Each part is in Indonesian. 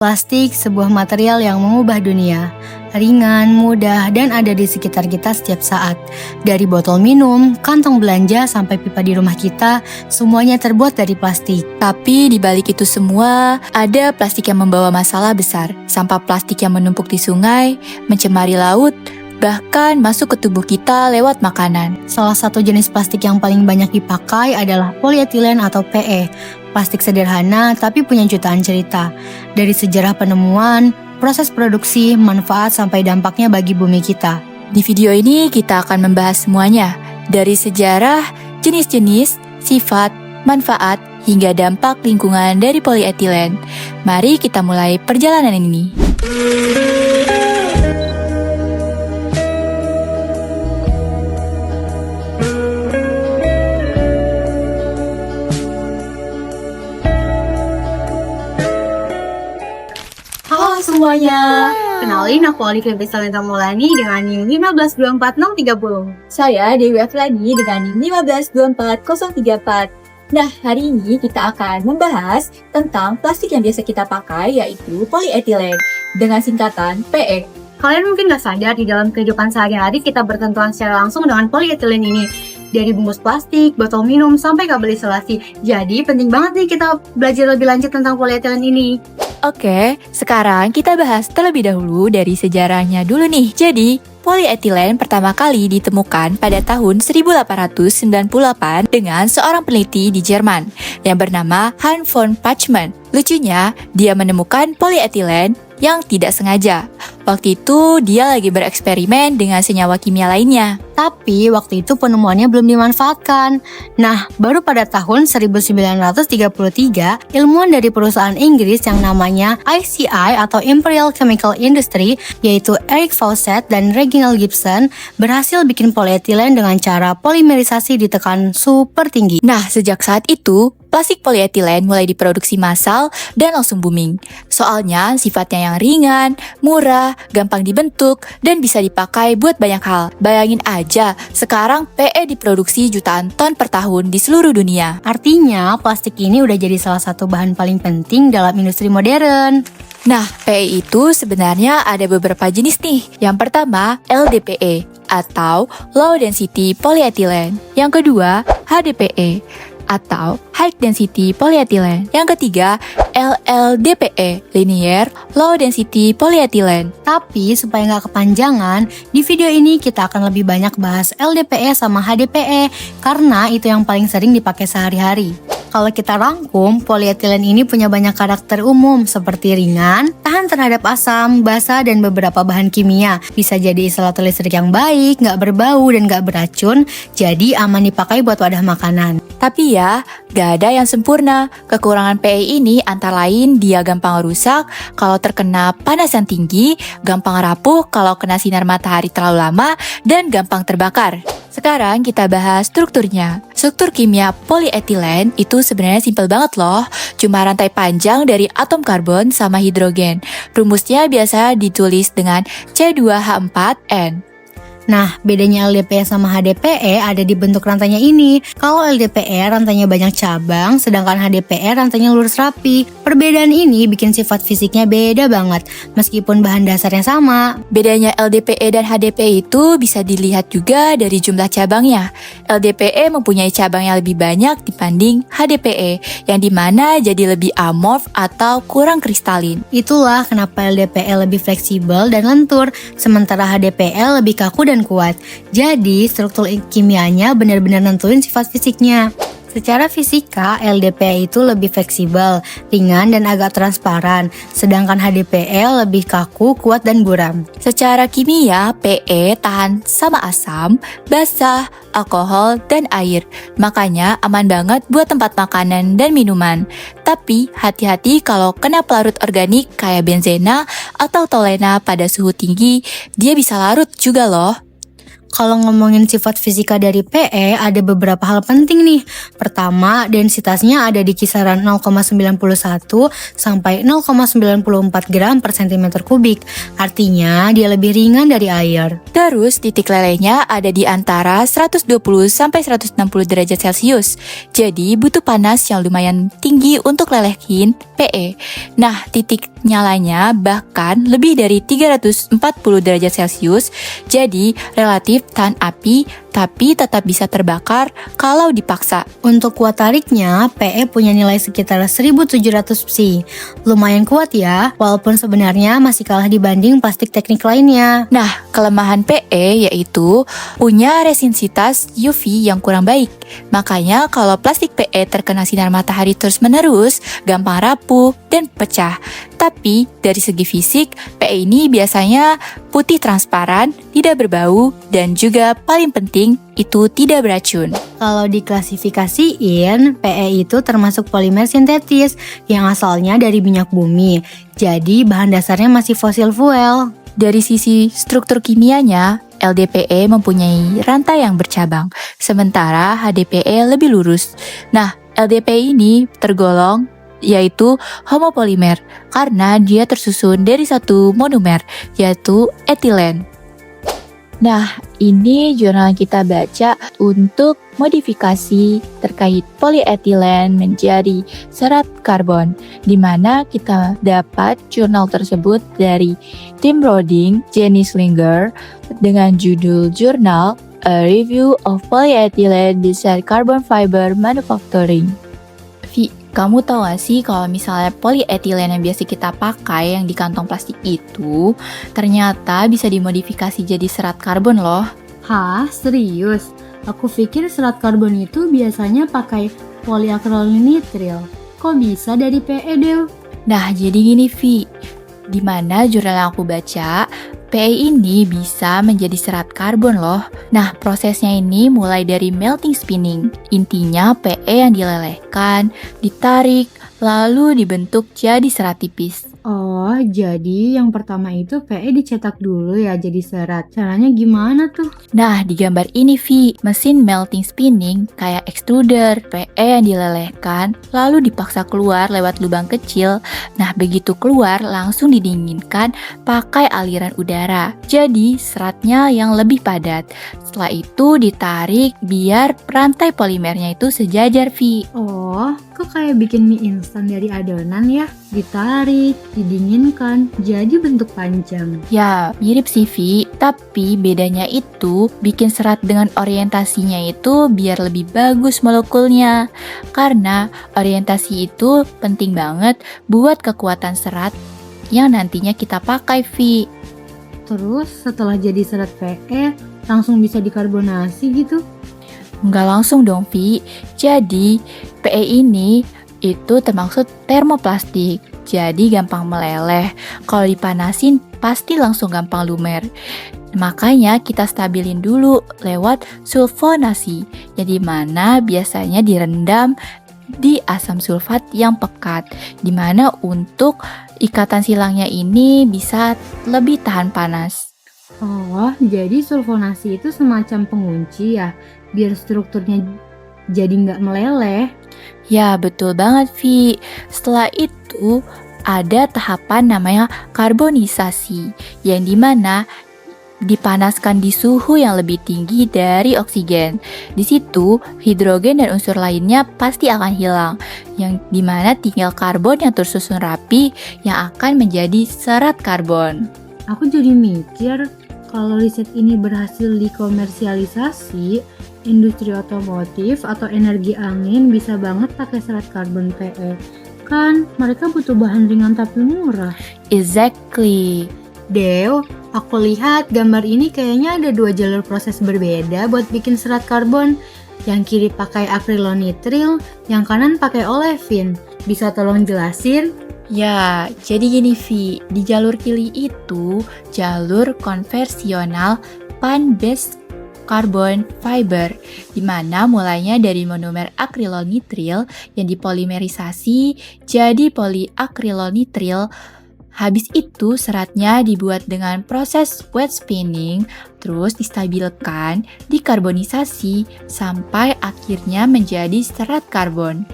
Plastik, sebuah material yang mengubah dunia. Ringan, mudah, dan ada di sekitar kita setiap saat. Dari botol minum, kantong belanja, sampai pipa di rumah kita, semuanya terbuat dari plastik. Tapi di balik itu semua, ada plastik yang membawa masalah besar. Sampah plastik yang menumpuk di sungai, mencemari laut, bahkan masuk ke tubuh kita lewat makanan. Salah satu jenis plastik yang paling banyak dipakai adalah polietilen atau PE. Plastik sederhana tapi punya jutaan cerita. Dari sejarah penemuan, proses produksi, manfaat sampai dampaknya bagi bumi kita. Di video ini kita akan membahas semuanya. Dari sejarah, jenis-jenis, sifat, manfaat, hingga dampak lingkungan dari polietilen. Mari kita mulai perjalanan ini. Halo semuanya, kenalin aku Olivia Besalenta Maulani dengan NIM 1524630. Saya Dewi Aflani dengan NIM 1524034. Nah, hari ini kita akan membahas tentang plastik yang biasa kita pakai, yaitu polietilen dengan singkatan PE. Kalian mungkin gak sadar di dalam kehidupan sehari-hari kita bertentuan secara langsung dengan polietilen ini. Dari bungkus plastik, botol minum, sampai kabel isolasi. Jadi penting banget nih kita belajar lebih lanjut tentang polietilen ini. Oke, sekarang kita bahas terlebih dahulu dari sejarahnya dulu nih. Jadi, polietilen pertama kali ditemukan pada tahun 1898 dengan seorang peneliti di Jerman yang bernama Hans von Pachmann. Lucunya, dia menemukan polietilen yang tidak sengaja. Waktu itu dia lagi bereksperimen dengan senyawa kimia lainnya. Tapi waktu itu penemuannya belum dimanfaatkan. Nah, baru pada tahun 1933, ilmuwan dari perusahaan Inggris yang namanya ICI atau Imperial Chemical Industry, yaitu Eric Fawcett dan Reginald Gibson, berhasil bikin polietilen dengan cara polimerisasi di tekanan super tinggi. Nah, sejak saat itu, plastik polietilen mulai diproduksi massal dan langsung booming. Soalnya sifatnya yang ringan, murah, gampang dibentuk, dan bisa dipakai buat banyak hal. Bayangin aja, sekarang PE diproduksi jutaan ton per tahun di seluruh dunia. Artinya, plastik ini udah jadi salah satu bahan paling penting dalam industri modern. Nah, PE itu sebenarnya ada beberapa jenis nih. Yang pertama, LDPE atau Low Density Polyethylene. Yang kedua, HDPE atau High Density Polyethylene. Yang ketiga, LLDPE, Linear Low Density Polyethylene. Tapi supaya nggak kepanjangan, di video ini kita akan lebih banyak bahas LDPE sama HDPE karena itu yang paling sering dipakai sehari-hari. Kalau kita rangkum, polietilen ini punya banyak karakter umum seperti ringan, tahan terhadap asam, basa, dan beberapa bahan kimia. Bisa jadi isolator listrik yang baik, nggak berbau, dan nggak beracun, jadi aman dipakai buat wadah makanan. Tapi ya, gak ada yang sempurna. Kekurangan PE ini antara lain dia gampang rusak kalau terkena panas yang tinggi, gampang rapuh kalau kena sinar matahari terlalu lama, dan gampang terbakar. Sekarang kita bahas strukturnya. Struktur kimia polietilen itu sebenarnya simpel banget loh. Cuma rantai panjang dari atom karbon sama hidrogen. Rumusnya biasa ditulis dengan C2H4N. Nah, bedanya LDPE sama HDPE ada di bentuk rantainya ini. Kalau LDPE rantainya banyak cabang, sedangkan HDPE rantainya lurus rapi. Perbedaan ini bikin sifat fisiknya beda banget, meskipun bahan dasarnya sama. Bedanya LDPE dan HDPE itu bisa dilihat juga dari jumlah cabangnya. LDPE mempunyai cabang yang lebih banyak dibanding HDPE, yang dimana jadi lebih amorf atau kurang kristalin. Itulah kenapa LDPE lebih fleksibel dan lentur, sementara HDPE lebih kaku dan kuat. Jadi, struktur kimianya benar-benar nentuin sifat fisiknya. Secara fisika, LDPE itu lebih fleksibel, ringan, dan agak transparan, sedangkan HDPE lebih kaku, kuat, dan buram. Secara kimia, PE tahan sama asam, basah, alkohol, dan air. Makanya aman banget buat tempat makanan dan minuman. Tapi hati-hati kalau kena pelarut organik kayak benzena atau tolena pada suhu tinggi, dia bisa larut juga loh. Kalau ngomongin sifat fisika dari PE, ada beberapa hal penting nih. Pertama, densitasnya ada di kisaran 0,91 sampai 0,94 gram per cm kubik. Artinya, dia lebih ringan dari air. Terus titik lelehnya ada di antara 120 sampai 160 derajat Celcius. Jadi butuh panas yang lumayan tinggi untuk lelehin PE. Nah, titik nyalanya bahkan lebih dari 340 derajat Celcius. Jadi relatif tahan api, tapi tetap bisa terbakar kalau dipaksa. Untuk kuat tariknya, PE punya nilai sekitar 1700 psi. Lumayan kuat ya, walaupun sebenarnya masih kalah dibanding plastik teknik lainnya. Nah, kelemahan PE yaitu punya resinsitas UV yang kurang baik. Makanya kalau plastik PE terkena sinar matahari terus-menerus, gampang rapuh dan pecah. Tapi dari segi fisik, PE ini biasanya putih transparan, tidak berbau, dan juga paling penting itu tidak beracun. Kalau diklasifikasiin, PE itu termasuk polimer sintetis yang asalnya dari minyak bumi. Jadi bahan dasarnya masih fosil fuel. Dari sisi struktur kimianya, LDPE mempunyai rantai yang bercabang, sementara HDPE lebih lurus. Nah, LDPE ini tergolong yaitu homopolimer karena dia tersusun dari satu monomer, yaitu etilen. Nah, ini jurnal yang kita baca untuk modifikasi terkait polyethylene menjadi serat karbon, di mana kita dapat jurnal tersebut dari Tim Roding, Jenny Slinger, dengan judul jurnal A Review of Polyethylene Desert Carbon Fiber Manufacturing. Kamu tahu gak sih kalau misalnya polyethylene yang biasa kita pakai yang di kantong plastik itu ternyata bisa dimodifikasi jadi serat karbon loh. Hah? Serius? Aku pikir serat karbon itu biasanya pakai polyacrylonitrile. Kok bisa dari PE, Dew? Nah, jadi gini, Vi. Di mana jurnal yang aku baca, PE ini bisa menjadi serat karbon loh. Nah, prosesnya ini mulai dari melting spinning. Intinya PE yang dilelehkan, ditarik, lalu dibentuk jadi serat tipis. Oh, jadi yang pertama itu PE dicetak dulu ya jadi serat. Caranya gimana tuh? Nah, di gambar ini Vi, mesin melting spinning kayak extruder, PE yang dilelehkan, lalu dipaksa keluar lewat lubang kecil. Nah, begitu keluar langsung didinginkan pakai aliran udara. Jadi, seratnya yang lebih padat. Setelah itu ditarik biar rantai polimernya itu sejajar, Vi. Oh, kok kayak bikin mie instan dari adonan ya? Ditarik, didinginkan, jadi bentuk panjang. Ya, mirip sih Vi, tapi bedanya itu bikin serat dengan orientasinya itu biar lebih bagus molekulnya. Karena orientasi itu penting banget buat kekuatan serat yang nantinya kita pakai, Vi. Terus setelah jadi serat PE, langsung bisa dikarbonasi gitu? Nggak langsung dong, Vi. Jadi, PE ini itu termaksud termoplastik. Jadi gampang meleleh. Kalau dipanasin pasti langsung gampang lumer. Makanya kita stabilin dulu lewat sulfonasi. Yang dimana biasanya direndam di asam sulfat yang pekat. Dimana untuk ikatan silangnya ini bisa lebih tahan panas. Oh, jadi sulfonasi itu semacam pengunci ya, biar strukturnya jadi nggak meleleh. Ya, betul banget, Vi. Setelah itu, ada tahapan namanya karbonisasi, yang dimana dipanaskan di suhu yang lebih tinggi dari oksigen. Di situ, hidrogen dan unsur lainnya pasti akan hilang, yang dimana tinggal karbon yang tersusun rapi yang akan menjadi serat karbon. Aku jadi mikir, kalau riset ini berhasil dikomersialisasi, industri otomotif atau energi angin bisa banget pakai serat karbon PE. Kan mereka butuh bahan ringan tapi murah. Exactly. Dew, aku lihat gambar ini kayaknya ada dua jalur proses berbeda buat bikin serat karbon. Yang kiri pakai acrylonitrile, yang kanan pakai olefin. Bisa tolong jelasin? Ya, jadi gini Vi, di jalur kiri itu jalur konversional pan-based carbon fiber, di mana mulainya dari monomer acrylonitrile yang dipolimerisasi jadi polyacrylonitrile Habis itu seratnya dibuat dengan proses wet spinning, terus distabilkan, dikarbonisasi, sampai akhirnya menjadi serat karbon.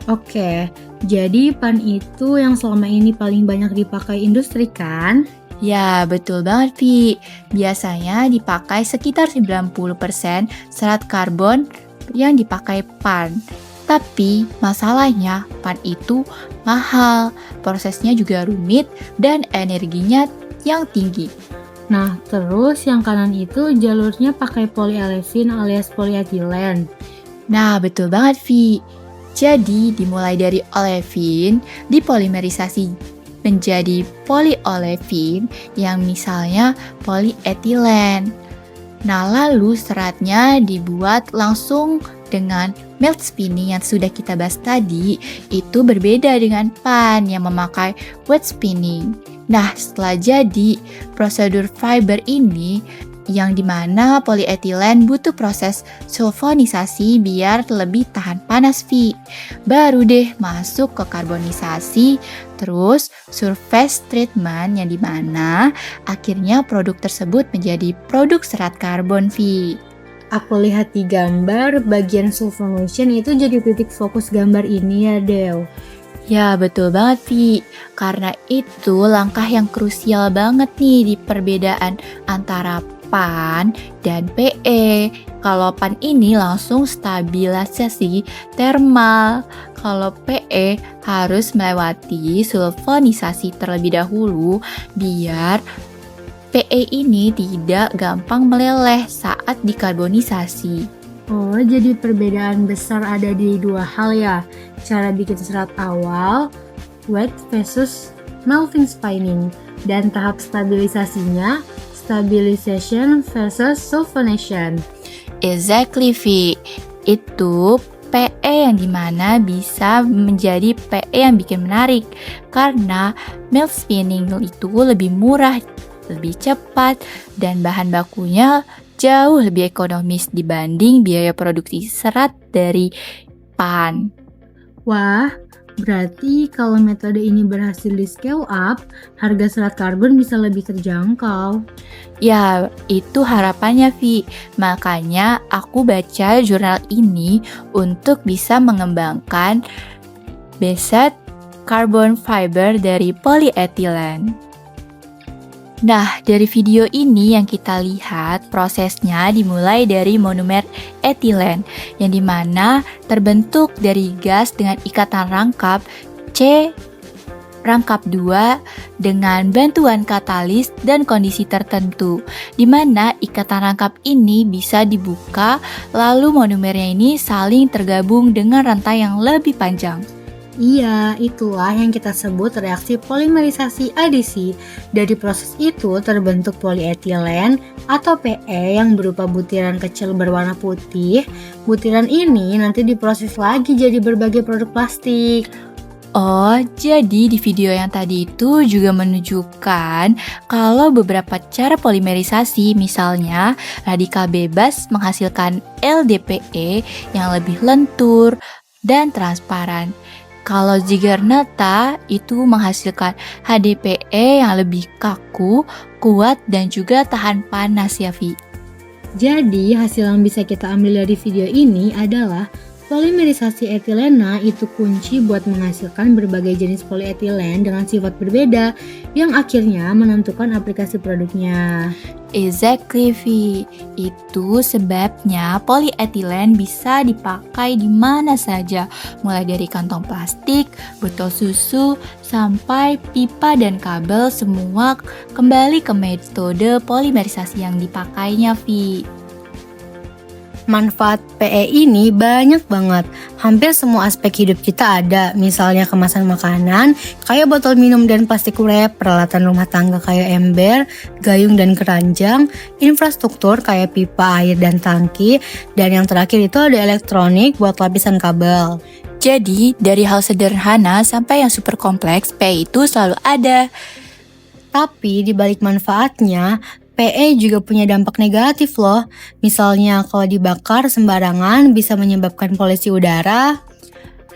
Oke, jadi PAN itu yang selama ini paling banyak dipakai industri kan? Ya, betul banget, Vi. Biasanya dipakai sekitar 90% serat karbon yang dipakai PAN. Tapi masalahnya PAN itu mahal, prosesnya juga rumit, dan energinya yang tinggi. Nah, terus yang kanan itu jalurnya pakai polyolefin alias polyethylene. Nah, betul banget, Vi. Jadi, dimulai dari olefin, dipolimerisasi menjadi polyolefin yang misalnya polyethylene. Nah, lalu seratnya dibuat langsung dengan melt spinning yang sudah kita bahas tadi. Itu berbeda dengan PAN yang memakai wet spinning. Nah, setelah jadi, prosedur fiber ini yang dimana polyethylene butuh proses sulfonisasi biar lebih tahan panas, Vi. Baru deh masuk ke karbonisasi, terus surface treatment yang dimana akhirnya produk tersebut menjadi produk serat karbon, Vi. Aku lihat di gambar, bagian sulfonation itu jadi titik fokus gambar ini ya, Del. Ya, betul banget, Vi. Karena itu langkah yang krusial banget nih di perbedaan antara PAN dan PE. Kalau PAN ini langsung stabilisasi termal. Kalau PE harus melewati sulfonisasi terlebih dahulu biar PE ini tidak gampang meleleh saat dikarbonisasi. Oh, jadi perbedaan besar ada di dua hal ya. Cara bikin serat awal, wet versus melting spinning. Dan tahap stabilisasinya, stabilization versus sulfonation. Exactly, Vi. Itu PE yang dimana bisa menjadi PE yang bikin menarik. Karena melt spinning itu lebih murah, lebih cepat, dan bahan bakunya jauh lebih ekonomis dibanding biaya produksi serat dari PAN. Wah, berarti kalau metode ini berhasil di scale up, harga serat karbon bisa lebih terjangkau. Ya, itu harapannya, Vi. Makanya aku baca jurnal ini untuk bisa mengembangkan based carbon fiber dari polyethylene. Nah, dari video ini yang kita lihat prosesnya dimulai dari monomer etilen yang dimana terbentuk dari gas dengan ikatan rangkap C rangkap 2 dengan bantuan katalis dan kondisi tertentu, di mana ikatan rangkap ini bisa dibuka lalu monomernya ini saling tergabung dengan rantai yang lebih panjang. Iya, itulah yang kita sebut reaksi polimerisasi adisi. Dari proses itu terbentuk polyethylene atau PE yang berupa butiran kecil berwarna putih. Butiran ini nanti diproses lagi jadi berbagai produk plastik. Oh, jadi di video yang tadi itu juga menunjukkan kalau beberapa cara polimerisasi, misalnya radikal bebas menghasilkan LDPE yang lebih lentur dan transparan. Kalau Ziegler-Natta itu menghasilkan HDPE yang lebih kaku, kuat, dan juga tahan panas ya, Vi. Jadi hasil yang bisa kita ambil dari video ini adalah polimerisasi etilena itu kunci buat menghasilkan berbagai jenis polyethylene dengan sifat berbeda yang akhirnya menentukan aplikasi produknya. Exactly, Vi. Itu sebabnya polyethylene bisa dipakai di mana saja, mulai dari kantong plastik, botol susu, sampai pipa dan kabel, semua kembali ke metode polimerisasi yang dipakainya, Vi. Manfaat PE ini banyak banget. Hampir semua aspek hidup kita ada. Misalnya kemasan makanan, kayak botol minum dan plastik wrap, peralatan rumah tangga kayak ember, gayung dan keranjang, infrastruktur kayak pipa air dan tangki, dan yang terakhir itu ada elektronik buat lapisan kabel. Jadi, dari hal sederhana sampai yang super kompleks, PE itu selalu ada. Tapi di balik manfaatnya, PE juga punya dampak negatif loh. Misalnya kalau dibakar sembarangan bisa menyebabkan polusi udara.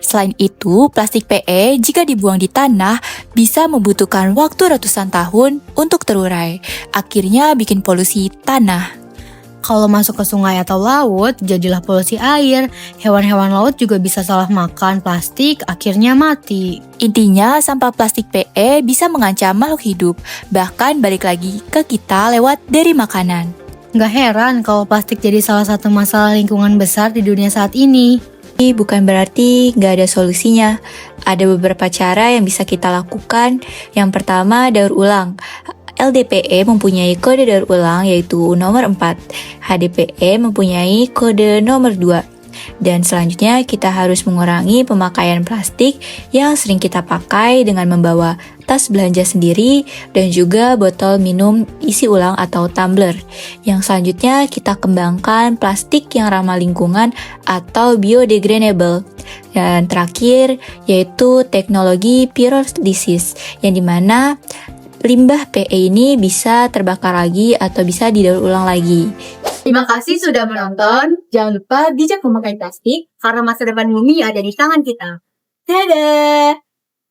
Selain itu, plastik PE jika dibuang di tanah bisa membutuhkan waktu ratusan tahun untuk terurai. Akhirnya bikin polusi tanah. Kalau masuk ke sungai atau laut, jadilah polusi air. Hewan-hewan laut juga bisa salah makan plastik, akhirnya mati. Intinya, sampah plastik PE bisa mengancam makhluk hidup, bahkan balik lagi ke kita lewat dari makanan. Nggak heran kalau plastik jadi salah satu masalah lingkungan besar di dunia saat ini. Bukan berarti nggak ada solusinya. Ada beberapa cara yang bisa kita lakukan. Yang pertama, daur ulang. LDPE mempunyai kode daur ulang yaitu nomor 4. HDPE mempunyai kode nomor 2. Dan selanjutnya kita harus mengurangi pemakaian plastik yang sering kita pakai dengan membawa tas belanja sendiri dan juga botol minum isi ulang atau tumbler. Yang selanjutnya kita kembangkan plastik yang ramah lingkungan atau biodegradable. Dan terakhir yaitu teknologi pyrolysis yang dimana limbah PE ini bisa terbakar lagi atau bisa didaur ulang lagi. Terima kasih sudah menonton. Jangan lupa bijak memakai plastik Karena masa depan bumi ada di tangan kita. Dadah!